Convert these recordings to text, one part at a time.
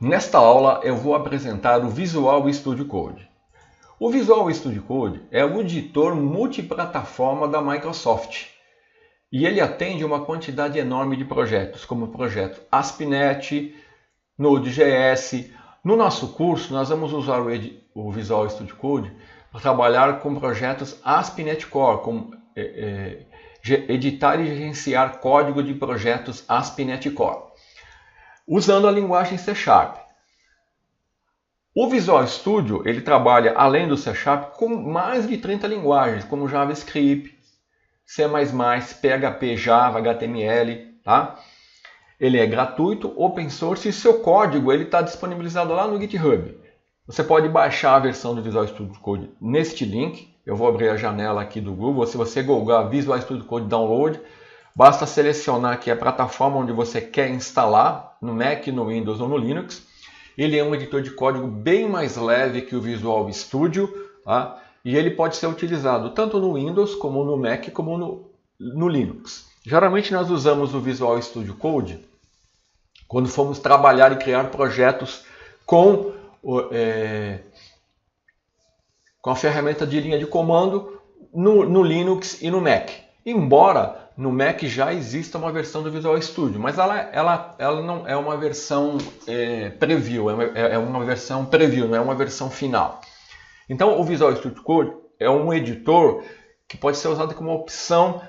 Nesta aula eu vou apresentar o Visual Studio Code. O Visual Studio Code é o editor multiplataforma da Microsoft e ele atende uma quantidade enorme de projetos, como o projeto ASP.NET, Node.js. No nosso curso nós vamos usar o Visual Studio Code para trabalhar com projetos ASP.NET Core, como editar e gerenciar código de projetos ASP.NET Core, usando a linguagem C#. O Visual Studio ele trabalha, além do C#, com mais de 30 linguagens, como JavaScript, C++, PHP, Java, HTML. Tá? Ele é gratuito, open source e seu código está disponibilizado lá no GitHub. Você pode baixar a versão do Visual Studio Code neste link. Eu vou abrir a janela aqui do Google. Se você googar Visual Studio Code Download, basta selecionar aqui a plataforma onde você quer instalar, no Mac, no Windows ou no Linux. Ele é um editor de código bem mais leve que o Visual Studio, tá? E ele pode ser utilizado tanto no Windows, como no Mac, como no Linux. Geralmente nós usamos o Visual Studio Code quando formos trabalhar e criar projetos com a ferramenta de linha de comando no Linux e no Mac. Embora no Mac já exista uma versão do Visual Studio, mas ela não é uma versão preview, é uma versão preview, não é uma versão final. Então o Visual Studio Code é um editor que pode ser usado como opção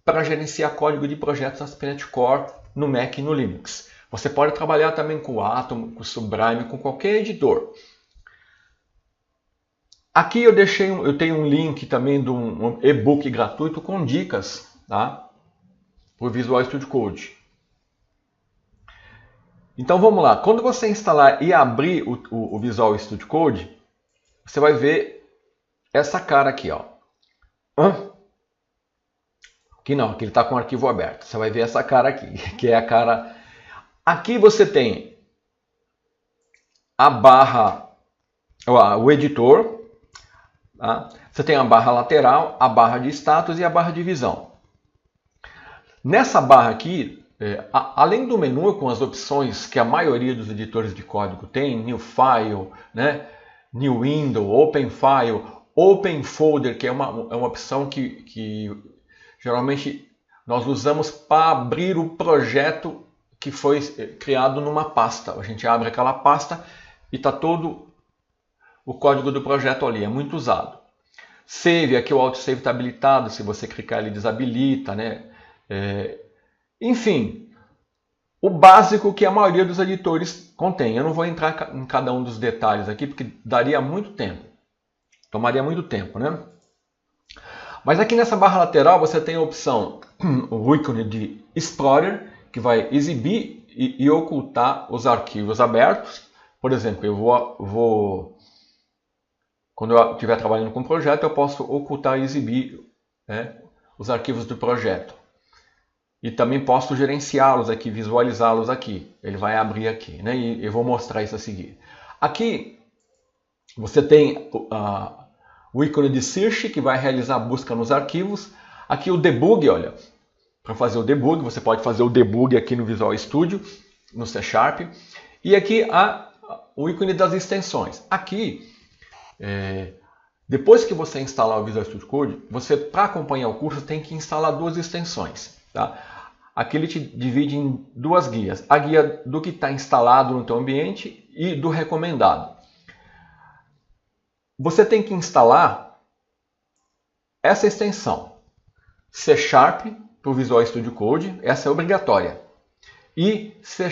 para gerenciar código de projetos ASP.NET Core no Mac e no Linux. Você pode trabalhar também com o Atom, com o Sublime, com qualquer editor. Aqui eu tenho um link também de um e-book gratuito com dicas, tá? Para o Visual Studio Code. Então vamos lá. Quando você instalar e abrir o Visual Studio Code, você vai ver essa cara aqui, ó. Aqui não, aqui ele está com o arquivo aberto. Você vai ver essa cara aqui, que é a cara. Aqui você tem a barra, o editor. Tá? Você tem a barra lateral, a barra de status e a barra de visão. Nessa barra aqui, além do menu com as opções que a maioria dos editores de código tem, New File, né? New Window, Open File, Open Folder, que é uma opção que geralmente nós usamos para abrir o projeto que foi criado numa pasta. A gente abre aquela pasta e está todo o código do projeto ali, é muito usado. Save, aqui o autosave está habilitado, se você clicar ele desabilita, né? Enfim, o básico que a maioria dos editores contém. Eu não vou entrar em cada um dos detalhes aqui, porque daria muito tempo. Tomaria muito tempo, né? Mas aqui nessa barra lateral você tem a opção, o ícone de Explorer, que vai exibir e ocultar os arquivos abertos. Por exemplo, quando eu estiver trabalhando com um projeto, eu posso ocultar e exibir, né, os arquivos do projeto. E também posso gerenciá-los aqui, visualizá-los aqui. Ele vai abrir aqui, né? E eu vou mostrar isso a seguir. Aqui você tem o ícone de Search, que vai realizar a busca nos arquivos. Aqui o Debug, olha. Para fazer o debug, você pode fazer o debug aqui no Visual Studio, no C#. E aqui o ícone das extensões. Aqui, depois que você instalar o Visual Studio Code, você, para acompanhar o curso, tem que instalar duas extensões. Tá? Aqui ele te divide em duas guias. A guia do que está instalado no teu ambiente e do recomendado. Você tem que instalar essa extensão, C# para o Visual Studio Code, essa é obrigatória. E C#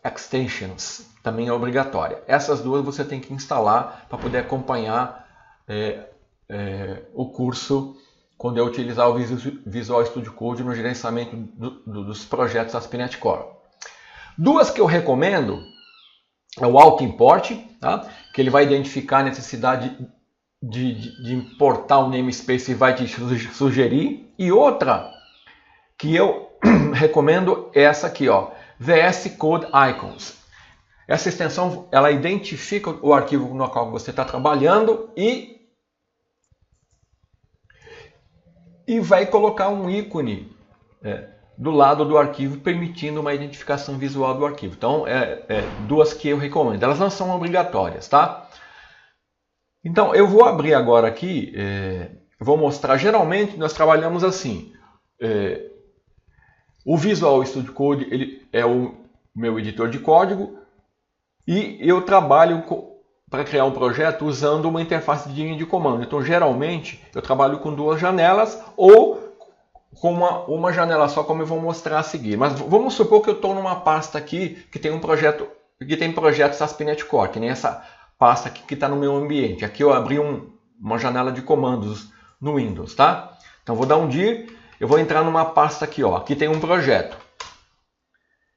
Extensions, também é obrigatória. Essas duas você tem que instalar para poder acompanhar o curso quando eu utilizar o Visual Studio Code no gerenciamento dos projetos ASP.NET Core. Duas que eu recomendo é o Auto Import, tá? Que ele vai identificar a necessidade de importar o namespace e vai te sugerir. E outra que eu recomendo é essa aqui, ó, VS Code Icons. Essa extensão ela identifica o arquivo no qual você está trabalhando e vai colocar um ícone do lado do arquivo, permitindo uma identificação visual do arquivo. Então, duas que eu recomendo. Elas não são obrigatórias, tá? Então, eu vou abrir agora aqui, vou mostrar. Geralmente, nós trabalhamos assim. O Visual Studio Code ele é o meu editor de código e eu trabalho para criar um projeto usando uma interface de linha de comando. Então, geralmente, eu trabalho com duas janelas ou com uma janela só, como eu vou mostrar a seguir. Mas vamos supor que eu estou numa pasta aqui que tem um projeto, que tem projetos ASP.NET Core, que nem essa pasta aqui que está no meu ambiente. Aqui eu abri uma janela de comandos no Windows, tá? Então vou dar um dir, eu vou entrar numa pasta aqui, ó. Aqui tem um projeto.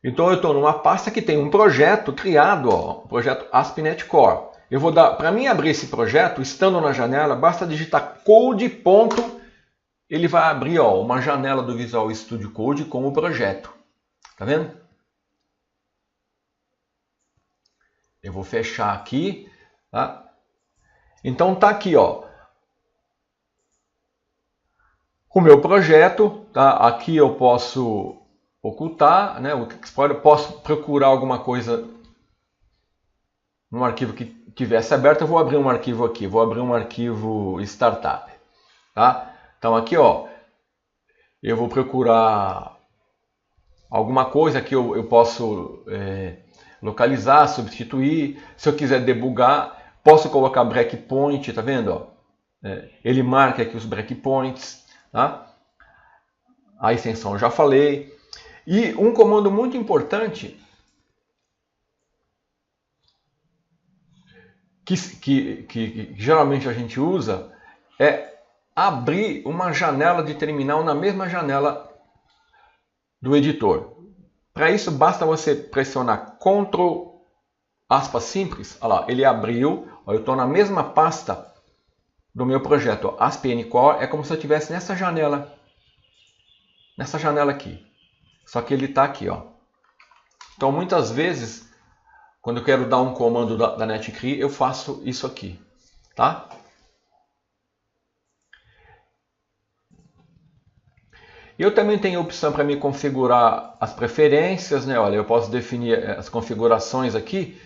Então eu estou numa pasta que tem um projeto criado, ó, um projeto ASP.NET Core. Eu vou dar, para mim abrir esse projeto, estando na janela, basta digitar code. Ele vai abrir, ó, uma janela do Visual Studio Code com o projeto. Tá vendo? Eu vou fechar aqui, tá? Então tá aqui, ó, o meu projeto, tá? Aqui eu posso ocultar, né? Eu posso procurar alguma coisa num arquivo que tivesse aberto. Eu vou abrir um arquivo aqui, vou abrir um arquivo startup, tá? Então aqui, ó, eu vou procurar alguma coisa que eu posso localizar, substituir. Se eu quiser debugar, posso colocar breakpoint, tá vendo? Ó? Ele marca aqui os breakpoints, tá? A extensão eu já falei. E um comando muito importante que geralmente a gente usa é abrir uma janela de terminal na mesma janela do editor. Para isso, basta você pressionar Ctrl aspas simples. Olha lá, ele abriu. Ó, eu estou na mesma pasta do meu projeto ASP.NET Core. É como se eu estivesse nessa janela aqui. Só que ele está aqui, ó. Então, muitas vezes, quando eu quero dar um comando da NetCree, eu faço isso aqui, tá? Eu também tenho a opção para me configurar as preferências, né? Olha, eu posso definir as configurações aqui.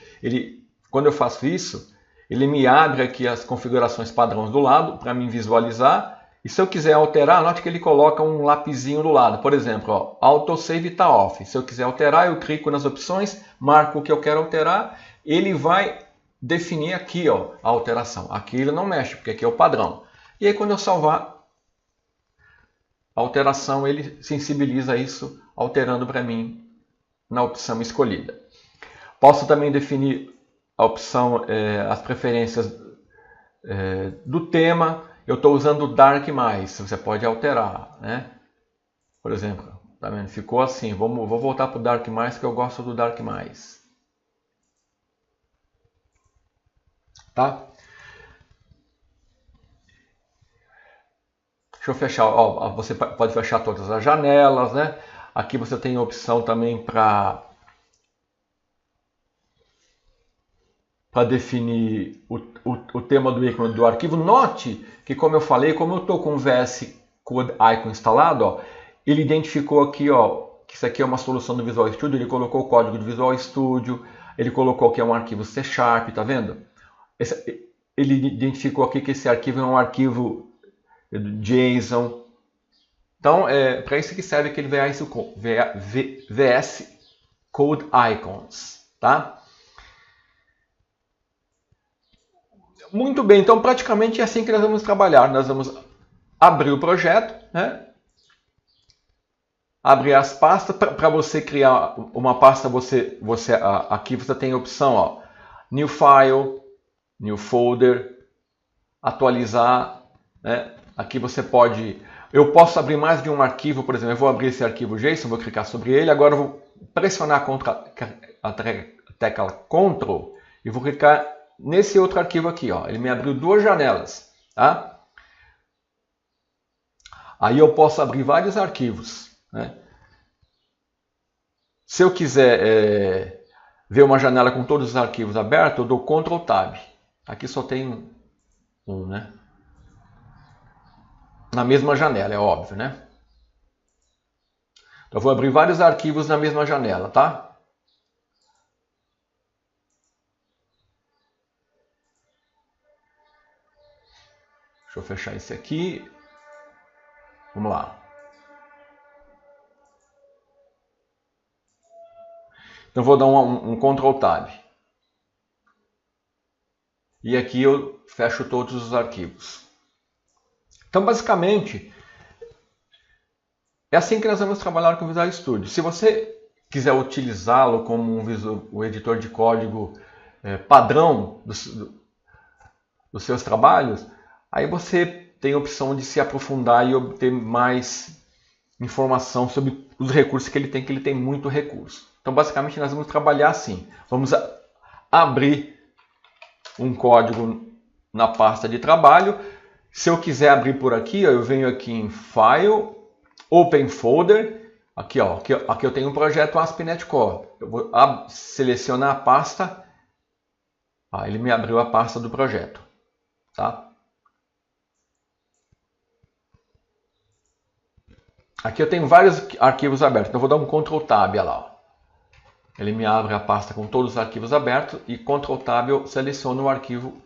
Quando eu faço isso, ele me abre aqui as configurações padrões do lado para mim visualizar. E se eu quiser alterar, note que ele coloca um lapisinho do lado. Por exemplo, ó, autosave está off. Se eu quiser alterar, eu clico nas opções, marco o que eu quero alterar. Ele vai definir aqui, ó, a alteração. Aqui ele não mexe, porque aqui é o padrão. E aí quando eu salvar a alteração, ele sensibiliza isso, alterando para mim na opção escolhida. Posso também definir a opção, as preferências do tema. Eu estou usando o Dark+, você pode alterar, né? Por exemplo, tá vendo? Ficou assim. Vou voltar para o Dark+, que eu gosto do Dark+. Tá? Deixa eu fechar, ó, você pode fechar todas as janelas, né? Aqui você tem a opção também para definir o tema do ícone do arquivo. Note que, como eu falei, como eu estou com o VS Code Icon instalado, ó, ele identificou aqui, ó, que isso aqui é uma solução do Visual Studio. Ele colocou o código do Visual Studio, ele colocou que é um arquivo C#, tá vendo? Ele identificou aqui que esse arquivo é um arquivo JSON. Então, para isso que serve aquele VS Code Icons, tá? Muito bem, então praticamente é assim que nós vamos trabalhar. Nós vamos abrir o projeto, né? Abrir as pastas. Para você criar uma pasta, aqui você tem a opção, ó, New File, New Folder, atualizar, né? Aqui você pode... Eu posso abrir mais de um arquivo, por exemplo, eu vou abrir esse arquivo JSON, vou clicar sobre ele, agora eu vou pressionar a tecla Ctrl e vou clicar nesse outro arquivo aqui, ó. Ele me abriu duas janelas, tá? Aí eu posso abrir vários arquivos, né? Se eu quiser ver uma janela com todos os arquivos abertos, eu dou Ctrl Tab. Aqui só tem um, né? Na mesma janela, é óbvio, né? Eu vou abrir vários arquivos na mesma janela, tá? Deixa eu fechar esse aqui. Vamos lá. Então vou dar um Ctrl Tab. E aqui eu fecho todos os arquivos. Então basicamente é assim que nós vamos trabalhar com o Visual Studio. Se você quiser utilizá-lo como um editor de código padrão dos seus trabalhos, aí você tem a opção de se aprofundar e obter mais informação sobre os recursos que ele tem muito recurso. Então basicamente nós vamos trabalhar assim. Vamos abrir um código na pasta de trabalho. Se eu quiser abrir por aqui, ó, eu venho aqui em File, Open Folder. Aqui eu tenho um projeto ASP.NET Core. Eu vou selecionar a pasta. Ele me abriu a pasta do projeto. Tá? Aqui eu tenho vários arquivos abertos. Então eu vou dar um Ctrl Tab lá. Ó. Ele me abre a pasta com todos os arquivos abertos e Ctrl Tab eu seleciono o arquivo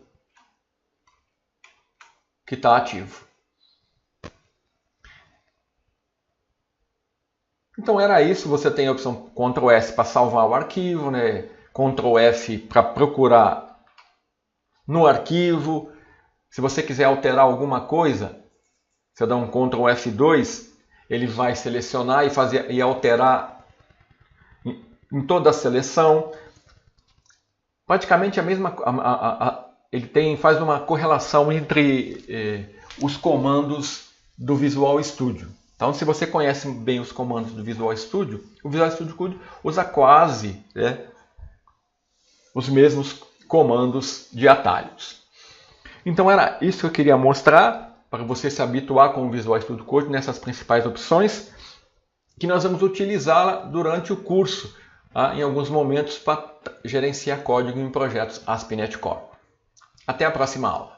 que está ativo. Então era isso, você tem a opção Ctrl S para salvar o arquivo, né? Ctrl F para procurar no arquivo. Se você quiser alterar alguma coisa, você dá um Ctrl F2, ele vai selecionar e alterar em toda a seleção. Praticamente a mesma, ele faz uma correlação entre os comandos do Visual Studio. Então, se você conhece bem os comandos do Visual Studio, o Visual Studio Code usa quase os mesmos comandos de atalhos. Então, era isso que eu queria mostrar para você se habituar com o Visual Studio Code nessas principais opções que nós vamos utilizá-la durante o curso, em alguns momentos, para gerenciar código em projetos ASP.NET Core. Até a próxima aula.